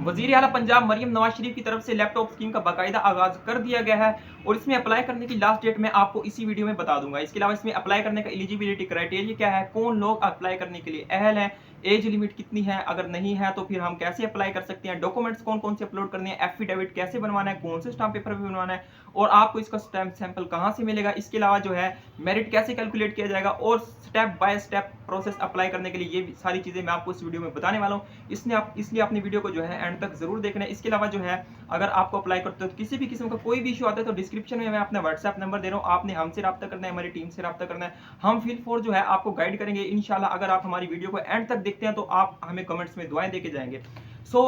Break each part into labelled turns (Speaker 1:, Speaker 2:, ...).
Speaker 1: वज़ीर आला पंजाब मरियम नवाज शरीफ की तरफ से लैपटॉप स्कीम का बाकायदा आगाज़ कर दिया गया है और इसमें अप्लाई करने की लास्ट डेट मैं आपको इसी वीडियो में बता दूंगा। इसके अलावा इसमें अप्लाई करने का एलिजिबिलिटी क्राइटेरिया क्या है, कौन लोग अप्लाई करने के लिए अहल हैं, एज लिमिट कितनी है, अगर नहीं है तो फिर हम कैसे अप्लाई कर सकते हैं, डॉक्यूमेंट्स कौन कौन से अपलोड करने हैं, एफिडेविट कैसे बनवाना है, कौन से स्टाम्प पेपर भी बनवाना है और आपको इसका स्टैम्प सैंपल कहाँ से मिलेगा। इसके अलावा जो है मेरिट कैसे कैलकुलेट किया जाएगा और step by step process apply करने के लिए ये सारी चीज़ें मैं आपको इस वीडियो में बताने वाला हूँ। इसलिए अपनी वीडियो को जो है एंड तक जरूर देखना है। इसके अलावा जो है अगर आपको अप्लाई करते हो तो किसी भी किस्म का कोई भी इशू आता है तो डिस्क्रिप्शन में मैं अपना व्हाट्सएप नंबर दे रहा हूँ, आपने हमसे रब्ता करना है, हमारी टीम से रब्ता करना है। हम फील फॉर जो है आपको गाइड करेंगे इंशाल्लाह। अगर आप हमारी वीडियो को एंड तक देखते हैं तो आप हमें कमेंट्स में दुआएं देके जाएंगे।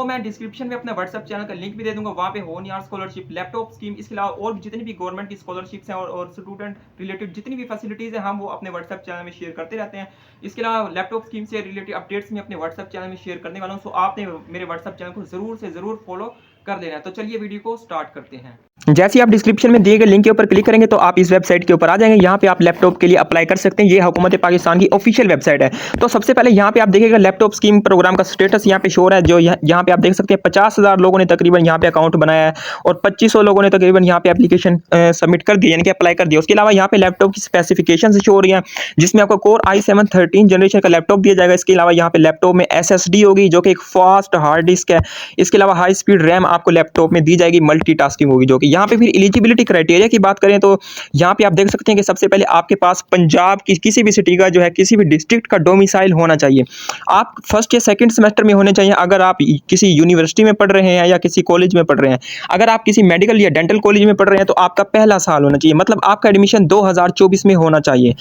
Speaker 1: मैं डिस्क्रिप्शन में अपने व्हाट्सएप चैनल का लिंक भी दे दूंगा, वहाँ पे होनियार स्कॉलरशिप, लैपटॉप स्कीम, इसके अलावा और भी जितनी भी गवर्नमेंट की स्कॉलरशिप्स हैं और स्टूडेंट रिलेटेड जितनी भी फैसिलिटीज़ हैं हम वो अपने व्हाट्सएप चैनल में शेयर करते रहते हैं। इसके अलावा लैपटॉप स्कीम से रिलेटेड अपडेट्स में अपने व्हाट्सएप चैनल में शेयर करने वाला हूँ। आपने मेरे व्हाट्सएप चैनल को जरूर से जरूर फॉलो कर देना है। तो चलिए वीडियो को स्टार्ट करते हैं।
Speaker 2: जैसे आप डिस्क्रिप्शन में दिए गए लिंक के ऊपर क्लिक करेंगे तो आप इस वेबसाइट के ऊपर आ जाएंगे। यहाँ पे आप लैपटॉप के लिए अप्लाई कर सकते हैं। ये हुकूमत पाकिस्तान की ऑफिशियल वेबसाइट है। तो सबसे पहले यहाँ पे आप देखिएगा लैपटॉप स्कीम प्रोग्राम का स्टेटस यहाँ पे शो है। जो यहाँ पे आप देख सकते हैं 50,000 लोगों ने तकरीबन यहाँ पे अकाउंट बनाया है और 2500 लोगों ने तकरीबन यहाँ पे एप्लीकेशन सबमिट कर दी, यानी कि अप्लाई कर दिया। उसके अलावा यहाँ पे लैपटॉप की स्पेसिफिकेशन शो हो रही है जिसमें आपको कोर i7 13 जनरेशन का लैपटॉप दिया जाएगा। इसके अलावा यहाँ पे लैपटॉप में SSD होगी जो कि एक फास्ट हार्ड डिस्क है। इसके अलावा हाई स्पीड रैम आपको लैपटॉप में दी जाएगी, मल्टीटास्किंग होगी। जो कि यहाँ पे फिर एलिजिबिलिटी क्राइटेरिया की बात करें तो यहाँ पे आप देख सकते हैं कि सबसे पहले आपके पास पंजाब की किसी भी सिटी का जो है किसी भी डिस्ट्रिक्ट का डोमिसाइल होना चाहिए। आप फर्स्ट या सेकंड सेमेस्टर में होने चाहिए अगर आप किसी यूनिवर्सिटी में पढ़ रहे हैं या किसी कॉलेज में पढ़ रहे हैं। अगर आप किसी मेडिकल या डेंटल कॉलेज में पढ़ रहे हैं तो आपका पहला साल होना चाहिए, मतलब आपका एडमिशन 2024 में होना चाहिए।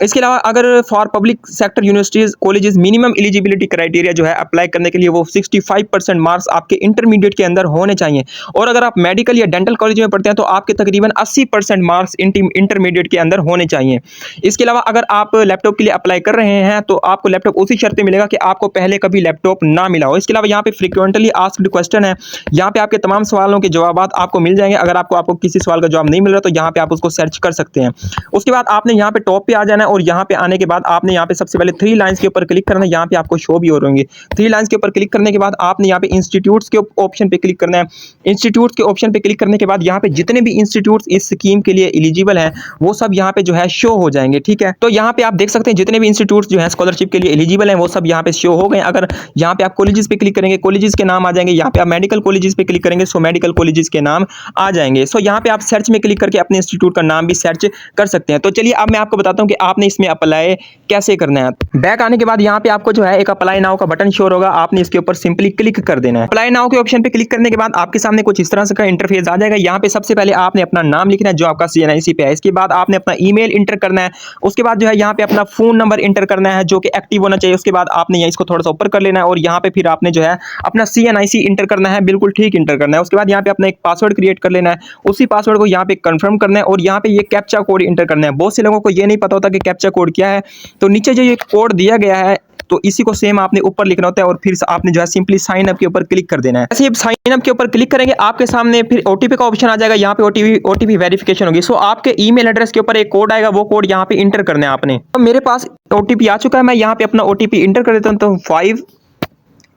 Speaker 2: इसके अलावा अगर for public sector universities colleges minimum eligibility criteria जो है अप्लाई करने के लिए वो 65% मार्क्स आपके इंटरमीडिएट के अंदर होने चाहिए। और अगर आप मेडिकल या डेंटल कॉलेज में पढ़ते हैं तो आपके तकरीबन 80% मार्क्स इंटरमीडिएट के अंदर होने चाहिए। इसके अलावा अगर आप लैपटॉप के लिए अप्लाई कर रहे हैं तो आपको लैपटॉप उसी शर्त पे मिलेगा कि आपको पहले कभी लैपटॉप ना मिला हो। इसके अलावा यहाँ पे फ्रीक्वेंटली आस्क्ड क्वेश्चन है, यहाँ पे आपके तमाम सवालों के जवाब आपको मिल जाएंगे। अगर आपको किसी सवाल का जवाब नहीं मिल रहा तो यहाँ पे आप उसको सर्च कर सकते हैं। उसके बाद आपने यहाँ पे टॉप पे आ जाना है और यहाँ पे आने के बाद आपने यहाँ पे सबसे पहले 3 लाइंस के ऊपर क्लिक करना है। यहाँ पे आपको शो भी हो रहे होंगे। 3 लाइंस के ऊपर क्लिक करने के बाद आपने यहाँ पे इंस्टीट्यूट्स के ऑप्शन पे क्लिक करना है। इंस्टीट्यूट्स के ऑप्शन पे क्लिक करने के बाद यहाँ पे जितने भी इंस्टीट्यूट्स इस स्कीम के लिए एलिजिबल हैं वो सब यहाँ पे जो है शो हो जाएंगे। ठीक है, तो यहाँ पे आप देख सकते हैं जितने भी इंस्टीट्यूट्स जो है स्कॉलरशिप के लिए एलिजिबल हैं वो सब यहाँ पे शो हो गए। अगर यहाँ पे आप कॉलेजेस पे क्लिक करेंगे कॉलेजेस के नाम आ जाएंगे। यहाँ पे आप मेडिकल कॉलेजेस पे क्लिक करेंगे सो मेडिकल कॉलेजेस के नाम आ जाएंगे। सो यहाँ पे आप सर्च में क्लिक करके अपने इंस्टीट्यूट का नाम भी सर्च कर सकते हैं। तो चलिए अब मैं आपको बताता हूँ कि आपने इसमें अप्लाई कैसे करना है। बैक आने के बाद यहाँ पे आपको जो है एक अप्लाई नाउ का बटन शो होगा, आपने इसके ऊपर सिंपली क्लिक कर देना है। अप्लाई नाउ के ऑप्शन पे क्लिक करने के बाद आपके सामने कुछ इस तरह से का इंटरफेस आ जाएगा। यहाँ पे सबसे पहले आपने अपना नाम लिखना है जो आपका CNIC पे है। इसके बाद आपने अपना ईमेल इंटर करना है। उसके बाद जो है यहाँ पे अपना फोन नंबर इंटर करना है जो कि एक्टिव होना चाहिए। उसके बाद आपने इसको थोड़ा सा ऊपर कर लेना है और यहाँ पे फिर आपने जो है अपना CNIC इंटर करना है, बिल्कुल ठीक इंटर करना है। उसके बाद यहाँ पे अपना एक पासवर्ड क्रिएट कर लेना है, उसी पासवर्ड को यहाँ पे कंफर्म करना है और यहाँ पे ये कैप्चा कोड इंटर करना है। बहुत से लोगों को ये नहीं पता होता कि कैप्चा कोड क्या है, तो नीचे जो ये कोड दिया गया है तो इसी को सेम आपने ऊपर लिखना होता है और फिर आपने जो है सिंपली साइन अप के ऊपर क्लिक कर देना है। ऐसे साइन अप के ऊपर क्लिक करेंगे आपके सामने फिर OTP का ऑप्शन आ जाएगा। यहाँ पे OTP वेरिफिकेशन होगी। सो आपके ईमेल एड्रेस के ऊपर एक कोड आएगा, वो कोड यहाँ पे इंटर करना है आपने। तो मेरे पास OTP आ चुका है, मैं यहाँ पे अपना OTP इंटर कर देता हूँ। तो 5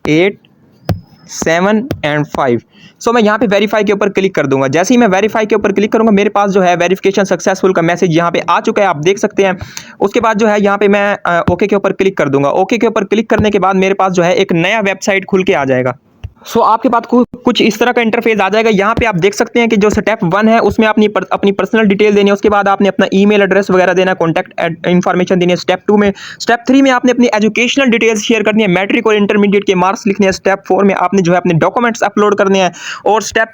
Speaker 2: 8 7 and 5। सो मैं यहाँ पे वेरीफाई के ऊपर क्लिक कर दूंगा। जैसे ही मैं वेरीफाई के ऊपर क्लिक करूंगा मेरे पास जो है वेरिफिकेशन सक्सेसफुल का मैसेज यहाँ पे आ चुका है, आप देख सकते हैं। उसके बाद जो है यहाँ पे मैं ओके के ऊपर क्लिक कर दूंगा। ओके के ऊपर क्लिक करने के बाद मेरे पास जो है एक नया वेबसाइट खुल के आ जाएगा। सो आपके पास कुछ इस तरह का इंटरफेस आ जाएगा। यहाँ पे आप देख सकते हैं कि जो स्टेप 1 है उसमें अपनी पर्सनल डिटेल देनी है। उसके बाद आपने अपना ईमेल एड्रेस वगैरह देना है, कॉन्टैक्ट इन्फॉर्मेशन देनी है। स्टेप 3 में आपने अपनी एजुकेशनल डिटेल्स शेयर करनी है, मैट्रिक और इंटरमीडिएट के मार्क्स लिखने हैं। स्टेप 4 में आपने जो है अपने डॉक्यूमेंट्स अपलोड करने हैं और स्टेप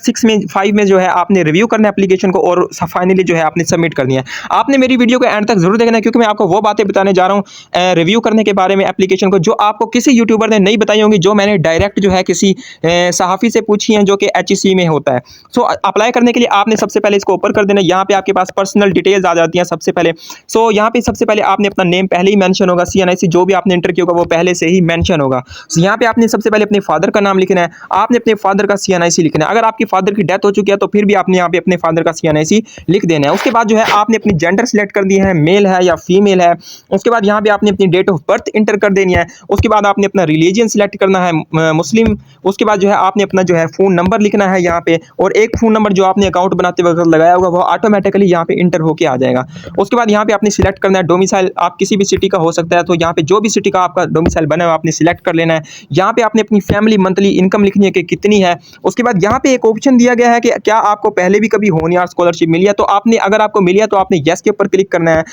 Speaker 2: 5 में जो है आपने रिव्यू करना है एप्लीकेशन को और फाइनली जो है आपने सबमिट करनी है। आपने मेरी वीडियो को एंड तक जरूर देखना है क्योंकि मैं आपको वो बातें बताने जा रहा हूँ रिव्यू करने के बारे में एप्लीकेशन को जो आपको किसी यूट्यूबर ने नहीं बताई होंगी, जो मैंने डायरेक्ट जो है किसी सहाफ़ी से पूछ कुछ ही हैं जो कि HEC में होता है। सो अप्लाई करने के लिए आपने सबसे पहले इसको ऊपर कर देना है। यहाँ पे आपके पास पर्सनल डिटेल्स आ जाती हैं सबसे पहले। सो यहाँ पे सबसे पहले आपने अपना नेम पहले ही मेंशन होगा, CNIC जो भी आपने एंटर किया होगा वो पहले से ही मेंशन होगा। सो यहाँ पे आपने सबसे पहले अपने फादर का नाम लिखना है, आपने अपने फादर का CNIC लिखना है। अगर आपके फादर की डेथ हो चुकी है तो फिर भी आपने यहाँ पे अपने फादर का CNIC लिख देना है। उसके बाद जो है आपने अपनी जेंडर सिलेक्ट कर दी है, मेल है या फीमेल है। उसके बाद यहाँ पे आपने अपनी डेट ऑफ बर्थ इंटर कर देनी है। उसके बाद आपने अपना रिलीजन सिलेक्ट करना है, मुस्लिम। उसके बाद जो है आपने अपना जो है फ़ोन नंबर लिखना है यहाँ पे, और एक फ़ोन नंबर जो आपने अकाउंट बनाते वक्त लगाया होगा वो ऑटोमेटिकली यहाँ पे इंटर होके आ जाएगा। उसके बाद यहाँ पे आपने सिलेक्ट करना है डोमिसाइल, आप किसी भी सिटी का हो सकता है, तो यहाँ पे जो भी सिटी का आपका डोमिसाइल बना है आपने सिलेक्ट कर लेना है। यहाँ पे आपने अपनी फैमिली मंथली इनकम लिखनी है कि कितनी है। उसके बाद यहाँ पे एक ऑप्शन दिया गया है कि क्या आपको पहले भी कभी होनहार स्कॉलरशिप मिली है, तो आपने अगर आपको मिली है तो आपने येस के ऊपर क्लिक करना है,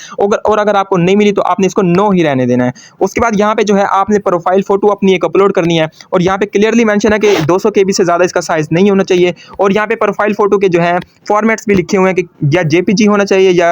Speaker 2: और अगर आपको नहीं मिली तो आपने इसको नो ही रहने देना है। उसके बाद यहाँ पे जो है आपने प्रोफाइल फोटो अपनी एक अपलोड करनी है, और यहाँ पे क्लियरली मेंशन है कि 200 KB से ज़्यादा इसका साइज नहीं होना चाहिए। और यहाँ पे प्रोफाइल फोटो के जो है फॉर्मेट्स भी लिखे हुए हैं कि या JPG होना चाहिए या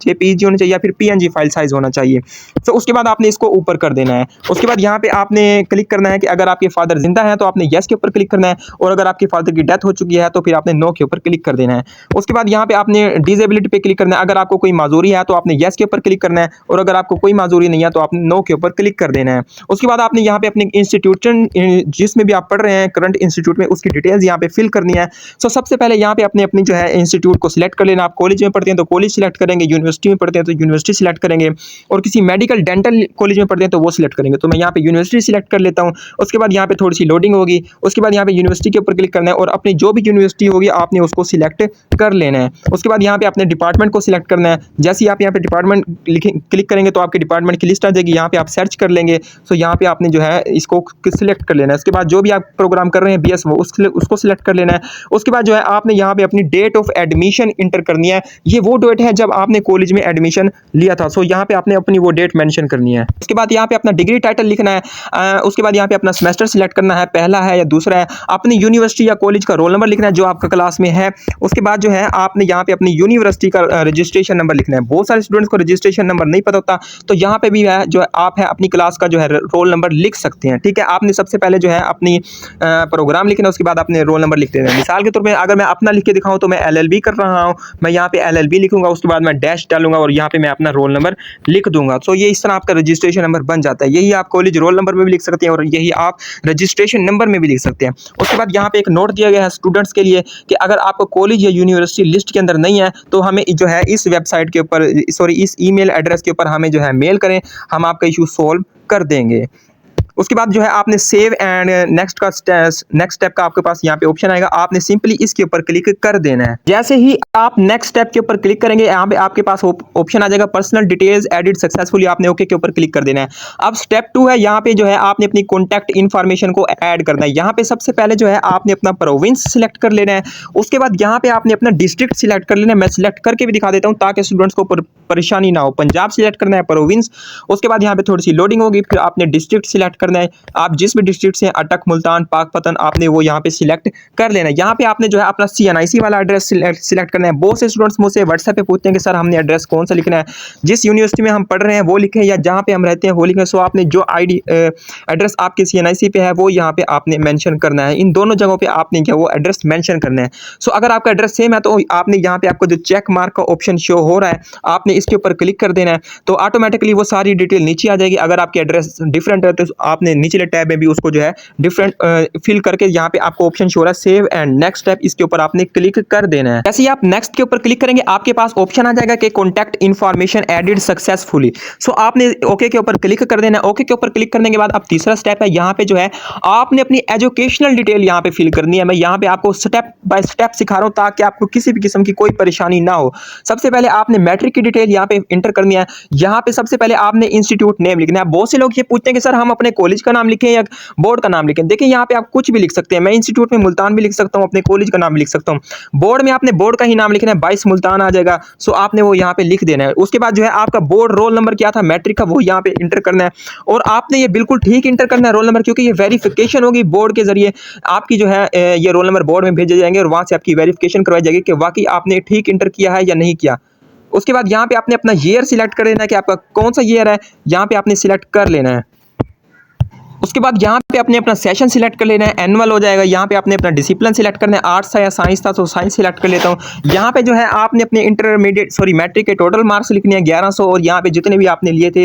Speaker 2: JPEG होना चाहिए या फिर PNG फाइल साइज होना चाहिए। तो उसके बाद आपने इसको ऊपर कर देना है। उसके बाद यहाँ पे आपने क्लिक करना है कि अगर आपके फादर जिंदा है तो आपने येस के ऊपर क्लिक करना है, और अगर आपके फादर की डेथ हो चुकी है तो फिर आपने नो के ऊपर क्लिक कर देना है। उसके बाद यहाँ पे आपने डिसेबिलिटी पे क्लिक करना है, अगर आपको कोई माजूरी है तो आपने येस के ऊपर क्लिक करना है, और अगर आपको कोई माजूरी नहीं है तो आपने नो के ऊपर क्लिक कर देना है। उसके बाद आपने यहाँ पे अपने इंस्टीट्यूशन जिसमें भी आप पढ़ रहे हैं करंट इंस्टीट्यूट में उसकी डिटेल्स यहाँ पे फिल करनी है। सो सबसे पहले यहाँ पे अपने अपनी जो है इंस्टीट्यूट को सिलेक्ट कर लेना। आप कॉलेज में पढ़ते हैं तो कॉलेज सिलेक्ट करेंगे, यूनिवर्सिटी में पढ़ते हैं तो यूनिवर्सिटी सिलेक्ट करेंगे, और किसी मेडिकल डेंटल कॉलेज में पढ़ते हैं तो वो सिलेक्ट करेंगे। तो मैं यहाँ पे यूनिवर्सिटी सिलेक्ट कर लेता हूँ। उसके बाद यहाँ पे थोड़ी सी लोडिंग होगी। उसके बाद यहाँ पे यूनिवर्सिटी के ऊपर क्लिक करना है, और अपनी जो भी यूनिवर्सिटी होगी आपने उसको सिलेक्ट कर लेना है। उसके बाद यहाँ पे अपने डिपार्टमेंट को सिलेक्ट करना है। जैसे ही आप यहाँ पे डिपार्टमेंट क्लिक करेंगे तो आपके डिपार्टमेंट की लिस्ट आ जाएगी, यहाँ पे आप सर्च कर लेंगे। सो यहाँ पे आपने जो है इसको सिलेक्ट कर लेना है। उसके बाद जो भी आप प्रोग्राम कर रहे हैं BS वो उसको सिलेक्ट कर लेना है। उसके बाद जो है आपने यहाँ पे अपनी डेट ऑफ एडमिशन इंटर करनी है। ये वो डेट है जब आपने कॉलेज में एडमिशन लिया था। सो यहाँ पे आपने अपनी वो डेट मेंशन करनी है। उसके बाद यहाँ पे अपना डिग्री टाइटल लिखना है। उसके बाद यहाँ पे अपना सेमेस्टर सिलेक्ट करना है, पहला है या दूसरा है। अपनी यूनिवर्सिटी या कॉलेज का रोल नंबर लिखना है जो आपका क्लास में है। उसके बाद जो है आपने यहाँ पे अपनी यूनिवर्सिटी का रजिस्ट्रेशन नंबर लिखना है। बहुत सारे स्टूडेंट्स को रजिस्ट्रेशन नंबर नहीं पता होता, तो यहाँ पे भी है जो आप है अपनी क्लास का जो है रोल नंबर लिख सकते हैं। ठीक है, आपने सबसे पहले जो है अपनी प्रोग्राम लिखना है, उसके बाद अपने रोल नंबर लिख देना है। मिसाल के तौर पे अगर मैं अपना लिख के दिखाऊं तो मैं LLB कर रहा हूं, मैं यहाँ पे LLB लिखूंगा, उसके बाद मैं डैश डालूंगा और यहाँ पे मैं अपना रोल नंबर लिख दूंगा। तो ये इस तरह आपका रजिस्ट्रेशन नंबर बन जाता है। यही आप कॉलेज रोल नंबर में भी लिख सकते हैं और यही आप रजिस्ट्रेशन नंबर में भी लिख सकते हैं। उसके बाद यहाँ पे एक नोट दिया गया है स्टूडेंट्स के लिए कि अगर आपको कॉलेज या यूनिवर्सिटी लिस्ट के अंदर नहीं है तो हमें जो है इस वेबसाइट के ऊपर इस ईमेल एड्रेस के ऊपर हमें जो है मेल करें, हम आपका इशू सॉल्व कर देंगे। उसके बाद जो है आपने सेव एंड नेक्स्ट स्टेप का आपके पास यहाँ पे ऑप्शन आएगा, आपने सिंपली इसके ऊपर क्लिक कर देना है। जैसे ही आप नेक्स्ट स्टेप के ऊपर क्लिक करेंगे यहाँ पे आपके पास ऑप्शन आ जाएगा पर्सनल डिटेल्स एडिट सक्सेसफुली, आपने ओके के ऊपर क्लिक कर देना है। अब स्टेप 2 है, यहाँ पे जो है आपने अपनी कॉन्टैक्ट इन्फॉर्मेशन को ऐड करना है। यहाँ पे सबसे पहले जो है आपने अपना प्रोविंस सिलेक्ट कर लेना है। उसके बाद यहाँ पे आपने अपना डिस्ट्रिक्ट सिलेक्ट कर लेना है। मैं सिलेक्ट करके भी दिखा देता हूँ ताकि स्टूडेंट्स को परेशानी ना हो। पंजाब सिलेक्ट करना है, प्रोविंस। उसके बाद यहाँ पे थोड़ी सी लोडिंग होगी, फिर आपने डिस्ट्रिक्ट सिलेक्ट करना है। आप जिस भी डिस्ट्रिक्ट से अटक, मुल्तान, पाकपतन आपने वो यहाँ पे सिलेक्ट कर लेना है। यहाँ पे आपने जो है अपना CNIC वाला एड्रेस सिलेक्ट करना है। बहुत से स्टूडेंट्स मुझसे व्हाट्सएप पे पूछते हैं कि सर हमने एड्रेस कौन सा लिखना है, जिस यूनिवर्सिटी में हम पढ़ रहे हैं वो लिखें या जहाँ पे हम रहते हैं वो लिखें। सो आपने जो एड्रेस आपके CNIC पे है वो यहाँ पे आपने मेंशन करना है। इन दोनों जगहों पे आपने क्या वो एड्रेस मेंशन करना है। सो अगर आपका एड्रेस सेम है तो आपने यहाँ पे आपको जो चेक मार्क का ऑप्शन शो हो रहा है आपने इसके ऊपर क्लिक कर देना है, तो ऑटोमेटिकली वो सारी डिटेल नीचे आ जाएगी। अगर आपके एड्रेस डिफरेंट है तो आपने निचले टैब में भी उसको जो है डिफरेंट फिल करके यहाँ पे आपको ऑप्शन शो हो रहा है सेव एंड नेक्स्ट स्टेप, इसके ऊपर आपने क्लिक कर देना है। जैसे ही आप नेक्स्ट के ऊपर क्लिक करेंगे आपके पास ऑप्शन आ जाएगा कि कॉन्टैक्ट इन्फॉर्मेशन एडिड सक्सेसफुली। सो आपने ओके के ऊपर क्लिक कर देना है। ओके के ऊपर क्लिक करने के बाद अब तीसरा स्टेप है, यहाँ पे जो है आपने अपनी एजुकेशनल डिटेल यहाँ पे फिल करनी है। मैं यहाँ पे आपको स्टेप बाय स्टेप सिखा रहा हूँ ताकि आपको किसी भी किस्म की कोई परेशानी ना हो। सबसे पहले आपने मैट्रिक की डिटेल यहाँ पे इंटर करनी है। यहाँ पे सबसे पहले आपने इंस्टीट्यूट नेम लिखना है। बहुत से लोग ये पूछते हैं कि सर हम अपने कॉलेज का नाम लिखें या बोर्ड का नाम लिखें। देखिए यहाँ पे आप कुछ भी लिख सकते हैं। मैं इंस्टीट्यूट में मुल्तान भी लिख सकता हूँ, अपने कॉलेज का नाम भी लिख सकता हूँ। बोर्ड में आपने बोर्ड का ही नाम लिखना है, 22 मुल्तान आ जाएगा। सो आपने वो यहाँ पे लिख देना है। उसके बाद जो है आपका बोर्ड रोल नंबर क्या था मैट्रिक का वो यहाँ पे इंटर करना है, और आपने ये बिल्कुल ठीक इंटर करना है रोल नंबर, क्योंकि ये वेरिफिकेशन होगी बोर्ड के जरिए। आपकी जो है ये रोल नंबर बोर्ड में भेजे जाएंगे और वहां से आपकी वेरिफिकेशन करवाई जाएगी कि वाकई आपने ठीक इंटर किया है या नहीं किया। उसके बाद यहाँ पे आपने अपना ईयर सिलेक्ट कर लेना है कि आपका कौन सा ईयर है, यहाँ पे आपने सिलेक्ट कर लेना है। उसके बाद यहाँ पे अपने अपना सेशन सिलेक्ट कर लेना है, एनुअल हो जाएगा। यहाँ पे आपने अपना डिसिप्लिन सिलेक्ट करना है, आर्ट्स था या साइंस था तो साइंस सिलेक्ट कर लेता हूँ। यहाँ पे जो है आपने अपने मैट्रिक के टोटल मार्क्स लिखने हैं 1100, और यहाँ पे जितने भी आपने लिए थे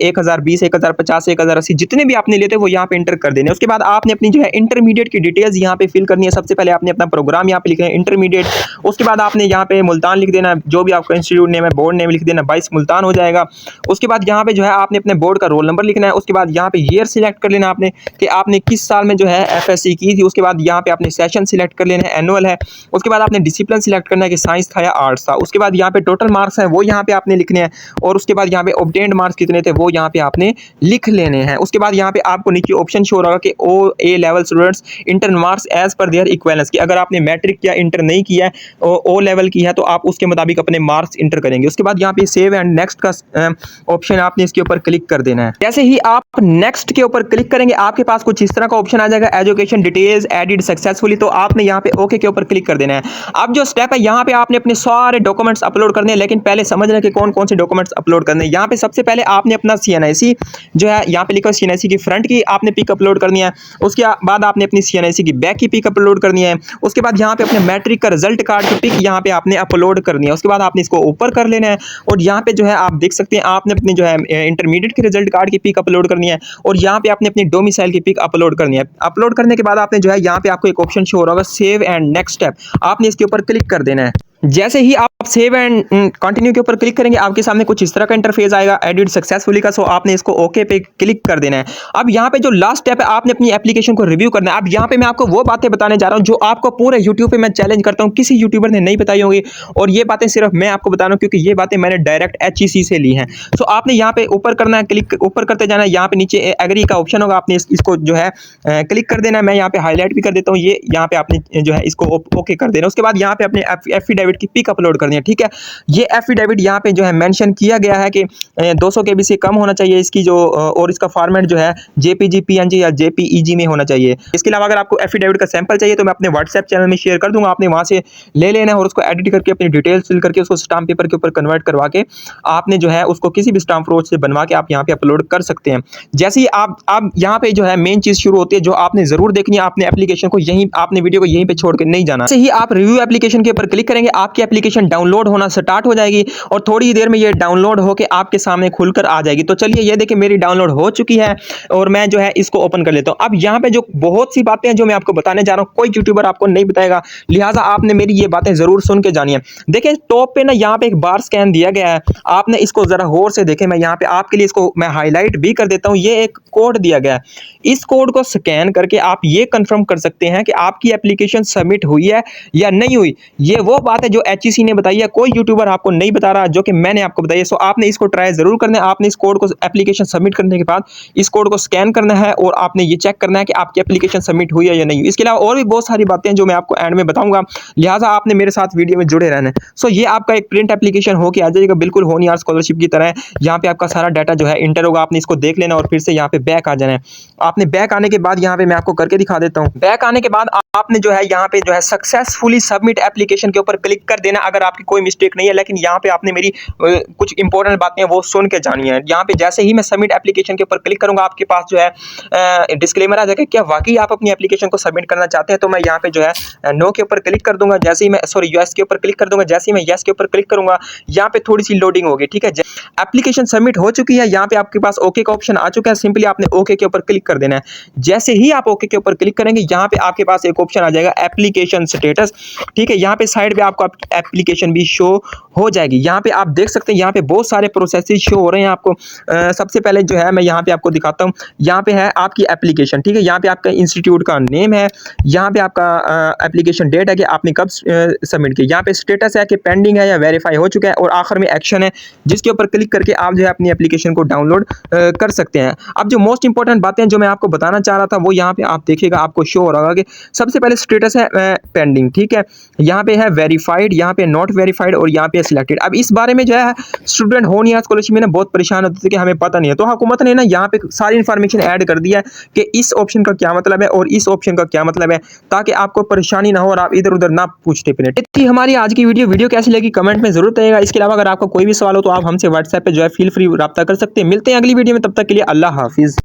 Speaker 2: 1020, 1050, 1080 जितने भी आपने लिए थे वो यहाँ पे इंटर कर देने। उसके बाद आपने अपनी जो है इंटरमीडिएट की डिटेल्स यहाँ पे फिल करनी है। सबसे पहले आपने अपना प्रोग्राम यहाँ पे लिखना है इंटरमीडिएट। उसके बाद आपने यहाँ पे मुल्तान लिख देना, जो भी आपका इंस्टीट्यूट नेम है, बोर्ड नेम लिख देना, 22 मुल्तान हो जाएगा। उसके बाद यहाँ पे जो है आपने अपने बोर्ड का रोल नंबर लिखना है। उसके बाद यहाँ पे ईयर सिलेक्ट कर लेना आपने कि आपने किस साल में जो है एफएससी की थी। उसके बाद यहाँ पे आपने सेशन सिलेक्ट कर लेना है, एनुअल है। उसके बाद आपने डिसिप्लिन सिलेक्ट करना है कि साइंस था या आर्ट्स था। उसके बाद यहाँ पे टोटल मार्क्स हैं वो यहाँ पे आपने लिखने हैं, और उसके बाद यहाँ पे ऑब्टेन्ड मार्क्स कितने थे वो यहाँ पे आपने लिख लेने हैं। उसके बाद यहाँ पे आपको नीचे ऑप्शन शो होगा कि O A level students inter marks as पर देयर इक्विवेलेंस, कि अगर आपने मैट्रिक या इंटर नहीं किया है, ओ लेवल की है, तो आप उसके मुताबिक अपने मार्क्स इंटर करेंगे। उसके बाद यहाँ पे सेव एंड नेक्स्ट का ऑप्शन आपने इसके ऊपर क्लिक कर देना है। जैसे ही आप नेक्स्ट के ऊपर क्लिक करेंगे आपके पास कुछ इस तरह का ऑप्शन आ जाएगा, एजुकेशन डिटेल्स एडिड सक्सेसफुली, तो आपने यहाँ पे ओके के ऊपर क्लिक कर देना है। अब जो स्टेप है यहाँ पे आपने अपने सारे डॉक्यूमेंट्स अपलोड करने हैं, लेकिन पहले समझना कि कौन कौन से डॉक्यूमेंट्स अपलोड करने हैं। यहाँ पे सबसे पहले आपने अपना CNIC जो है यहाँ पे लिखा CNIC की फ्रंट की आपने पिक अपलोड करनी है। उसके बाद आपने अपनी CNIC की बैक की पिक अपलोड करनी है। उसके बाद यहाँ पे अपने मैट्रिक का रिजल्ट कार्ड की पिक यहाँ पे आपने अपलोड करनी है। उसके बाद आपने इसको ऊपर कर लेना है, और यहाँ पे जो है आप देख सकते हैं आपने अपनी जो है इंटरमीडिएट के रिजल्ट कार्ड की पिक अपलोड करनी है, और यहाँ पे आपने अपनी डोमिसाइल की पिक अपलोड करनी है। अपलोड करने के बाद आपने जो है यहाँ पे आपको एक ऑप्शन शो हो रहा होगा सेव एंड नेक्स्ट स्टेप, आपने इसके ऊपर क्लिक कर देना है। जैसे ही आप सेव एंड कंटिन्यू के ऊपर क्लिक करेंगे आपके सामने कुछ इस तरह का इंटरफेस आएगा एडिट सक्सेसफुली का, सो आपने इसको ओके पे क्लिक कर देना है। अब यहाँ पे जो लास्ट स्टेप है आपने अपनी एप्लीकेशन को रिव्यू करना है। अब यहाँ पे मैं आपको वो बातें बताने जा रहा हूँ जो आपको पूरे यूट्यूब पे मैं चैलेंज करता हूँ किसी यूट्यूबर ने नहीं बताई होंगी, और ये बातें सिर्फ मैं आपको बता रहा हूँ क्योंकि ये बातें मैंने डायरेक्ट HEC से ली हैं। सो आपने यहाँ पे ऊपर करना है, क्लिक ऊपर करते जाना है। यहाँ पे नीचे एग्री का ऑप्शन होगा, आपने इसको जो है क्लिक कर देना है। मैं यहाँ पे हाईलाइट भी कर देता हूँ, ये यहाँ पे आपने जो है इसको ओके कर देना। उसके बाद यहाँ पे अपने एफिडेविट की पिक अपलोड करनी है। ठीक है, ये एफिडेविट यहाँ पे जो है मेंशन किया गया है कि 200 KB से कम होना चाहिए इसकी जो, और इसका फॉर्मेट जो है JPG PNG या JPEG में होना चाहिए। इसके अलावा अगर आपको एफिडेविट का सैंपल चाहिए तो मैं अपने व्हाट्सएप चैनल में शेयर कर दूंगा, आपने वहां से ले लेना है और उसको एडिट करके अपनी डिटेल्स फिल करके उसको स्टाम्प पेपर के ऊपर कन्वर्ट करवा के आपने जो है उसको किसी भी स्टाम्प रोज से बनवा के आप यहाँ पे अपलोड कर सकते हैं। जैसे ही आप यहाँ पे जो है मेन चीज शुरू होती है जो आपने जरूर देखनी है, आपने एप्लीकेशन को यहीं, आपने वीडियो को यहीं पे छोड़ के नहीं जाना। जैसे ही आप रिव्यू एप्लीकेशन के ऊपर क्लिक करेंगे आपकी एप्लीकेशन डाउनलोड होना स्टार्ट हो जाएगी, और थोड़ी ही देर में ये डाउनलोड होकर आपके सामने खुलकर आ जाएगी। तो चलिए ये देखिए मेरी डाउनलोड हो चुकी है, और मैं जो है इसको ओपन कर लेता हूं। अब यहाँ पे जो बहुत सी बातें हैं जो मैं आपको बताने जा रहा हूं, कोई यूट्यूबर आपको नहीं बताएगा, लिहाजा आपने मेरी ये बातें जरूर सुन के जानी है। देखिए टॉप पे ना यहाँ पे एक बार स्कैन दिया गया है, आपने इसको जरा गौर से देखें। मैं यहाँ पे आपके लिए इसको मैं हाईलाइट भी कर देता हूँ। ये एक कोड दिया गया है, इस कोड को स्कैन करके आप ये कंफर्म कर सकते हैं कि आपकी एप्लीकेशन सबमिट हुई है या नहीं हुई। ये वो बात है जो HEC ने बताई है, कोई यूट्यूबर आपको नहीं बता रहा, जो कि मैंने आपको बताई है। सो आपने इसको ट्राई जरूर करना है। आपने इस कोड को एप्लीकेशन सबमिट करने के बाद इस कोड को स्कैन करना है और आपने ये चेक करना है कि आपकी एप्लीकेशन सबमिट हुई है या नहीं हुई। इसके अलावा और भी बहुत सारी बातें हैं जो मैं आपको एंड में बताऊंगा, लिहाजा आपने मेरे साथ वीडियो में जुड़े रहना है। सो ये आपका एक प्रिंट एप्लीकेशन होकर आ जाएगा, बिल्कुल होनियार स्कॉलरशिप की तरह। यहाँ पे आपका सारा डाटा जो है इंटर होगा, आपने इसको देख लेना और फिर से यहाँ पे बैक आ जाना है। आपने बैक आने के बाद यहाँ पे मैं आपको करके दिखा देता हूँ। बैक आने के बाद आपने जो है यहाँ पे जो है सक्सेसफुली सबमिट एप्लीकेशन के ऊपर क्लिक कर देना अगर आपकी कोई मिस्टेक नहीं है। लेकिन यहाँ पे आपने मेरी कुछ इंपॉर्टेंट बातें वो सुन के जानी है। यहाँ पे जैसे ही मैं सबमिट एप्लीकेशन के ऊपर क्लिक करूंगा आपके पास जो है डिस्क्लेमर आ जाएगा, क्या वाकई आप अपनी एप्लीकेशन को सबमिट करना चाहते हैं। तो मैं यहाँ पे जो है नो के ऊपर क्लिक कर दूंगा, जैसे ही मैं यस के ऊपर क्लिक कर दूंगा। जैसे ही मैं यस के ऊपर क्लिक करूंगा यहाँ पे थोड़ी सी लोडिंग होगी। ठीक है, एप्लीकेशन सबमिट हो चुकी है, यहाँ पे आपके पास ओके का ऑप्शन आ चुका है। सिंपली आपने ओके के ऊपर क्लिक कर देना है। जैसे ही आप ओके के ऊपर क्लिक करेंगे यहाँ पे आपके पास एक ऑप्शन आ जाएगा एप्लीकेशन स्टेटस। ठीक है, यहाँ पे साइड पे आपको एप्लीकेशन भी शो हो जाएगी। यहाँ पे आप देख सकते हैं यहाँ पे बहुत सारे प्रोसेसेस शो हो रहे हैं आपको। सबसे पहले जो है मैं यहाँ पे आपको दिखाता हूँ। यहाँ पे है आपकी एप्लीकेशन। ठीक है, यहाँ पे आपका इंस्टीट्यूट का नेम है, यहाँ पे आपका एप्लीकेशन डेट है कि आपने कब सबमिट किया, यहाँ पे स्टेटस है कि पेंडिंग है या वेरीफाई हो चुका है, और आखिर में एक्शन है जिसके ऊपर क्लिक करके आप जो है अपनी एप्लीकेशन को डाउनलोड कर सकते हैं। अब जो मोस्ट इंपॉर्टेंट बातें जो मैं आपको बताना चाह रहा था वो यहाँ पे आप देखिएगा, आपको शो हो रहा होगा कि सबसे पहले स्टेटस है पेंडिंग। ठीक है, यहाँ पे है वेरीफाइड, यहाँ पे नॉट वेरीफाइड और यहाँ पे सिलेक्टेड। अब इस बारे में जो है स्टूडेंट होनियार स्कॉलरशिप में ना बहुत परेशान होते थे कि हमें पता नहीं है, तो हुकूमत ने ना यहाँ पे सारी इन्फॉर्मेशन ऐड कर दिया है कि इस ऑप्शन का क्या मतलब है और इस ऑप्शन का क्या मतलब है, ताकि आपको परेशानी ना हो और आप इधर उधर ना पूछते फिरें। थी हमारी आज की वीडियो कैसी लगी कमेंट में जरूर बताइएगा। इसके अलावा अगर आपका कोई भी सवाल हो तो आप हमसे व्हाट्सएप पे जो है फील फ्री रब्ता कर सकते हैं। मिलते हैं अगली वीडियो में, तब तक के लिए अल्लाह हाफिज।